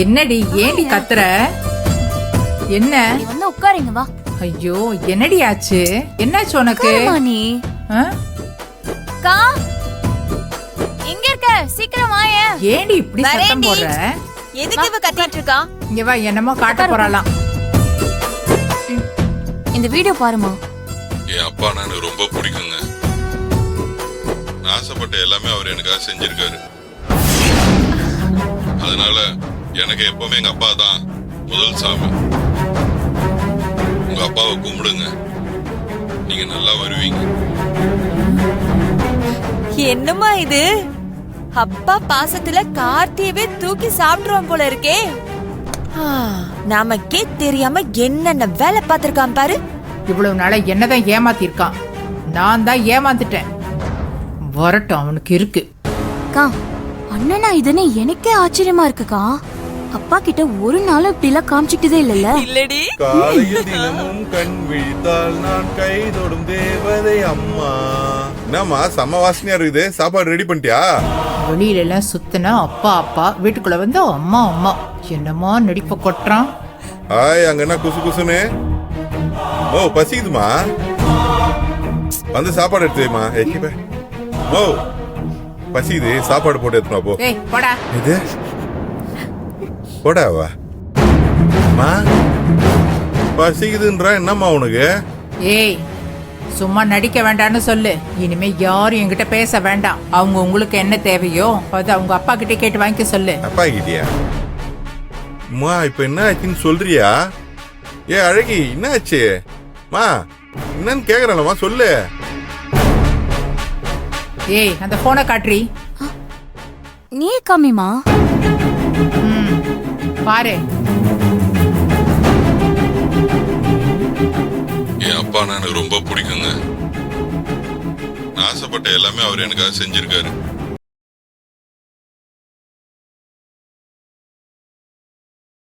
என்னடி ஏண்டி கத்துற? என்ன நீ வந்து உட்காருங்க வா. ஐயோ என்னடி ஆச்சு? என்னாச்சு உனக்கு? நீ ஆ? கா எங்க இருக்க? சீக்கிரம் வாயே. ஏண்டி இப்படி சத்தம் போடுற? எதுக்கு இவ கத்திட்டு இருக்கா? இங்க வா, என்னமோ காட்ட போறாளாம். இந்த வீடியோ பாருமா. என் அப்பா நான் ரொம்ப பிடிக்குங்க. நான் ஆசைப்பட்ட எல்லாமே அவர் எனக்காக செஞ்சிருக்காரு. அதனால எனக்கு எப்பவுமே எங்க அப்பா தான் முதல் சாமி. உங்க அப்பாவை கும்பிடுங்க, நீங்க நல்லா வருவீங்க. என்னம்மா இது? அப்பா பாசத்துல கார்த்தியவே தூக்கி சாப்பிடுறோம் போல இருக்கே. நமக்கே தெரியாம என்னென்ன வேலை பார்த்திருக்கான் பாரு. இவ்வளவு நாளா என்னதான் ஏமாத்திருக்கான், நான் தான் ஏமாந்துட்டேன். வரட்டும், அவனுக்கு இருக்கு. கா அண்ணனா இதுன்னு எனக்கே ஆச்சரியமா இருக்குக்கா. அப்பா கிட்ட ஒரு நாளும் இப்படி எல்லாம் காமிச்சிட்டதே இல்லல்ல. இல்லடி காலையில் தினமும் கண் விழித்தால் நான் கை தொடும் தேவதை அம்மா. என்னம்மா செம்ம வாசனையா இருக்குது, சாப்பாடு ரெடி பண்ணிட்டியா? வெளியில எல்லாம் சுத்தினா அப்பா அப்பா, வீட்டுக்குள்ள வந்து அம்மா அம்மா. என்னமா நடிப்ப கொட்டுறான். ஆய், அங்க என்ன குசு குசுன்னு? ஓ பசிக்குதுமா, வந்து சாப்பாடு எடுத்து வைமா. ஓ பசிக்குது, சாப்பாடு போட்டு எடுத்துனா போ. ஏய் போடா. இது போடாவா மா? பசிக்குதுன்றா என்னம்மா உனக்கு? ஏய் சும்மா நடிக்க வேண்டாம்னு சொல்லு. இனிமே யாரும் என்கிட்ட பேச வேண்டாம். அவங்க உங்களுக்கு என்ன தேவையோ அது அவங்க அப்பா கிட்ட கேட்டு வாங்கிக்க சொல்லு. அப்பா கிட்டியா? மா இப்ப என்ன ஆச்சுன்னு சொல்றியா? ஏ அழகி, என்ன ஆச்சு மா? என்னன்னு கேக்குறானம்மா, சொல்லு. ஏய் அந்த போனை காட்டுறி. நீ காமிமா. பாரு. என் அப்பா நான் ரொம்ப பிடிக்குங்க. நான் ஆசைப்பட்ட எல்லாமே அவர் எனக்காக செஞ்சிருக்காரு.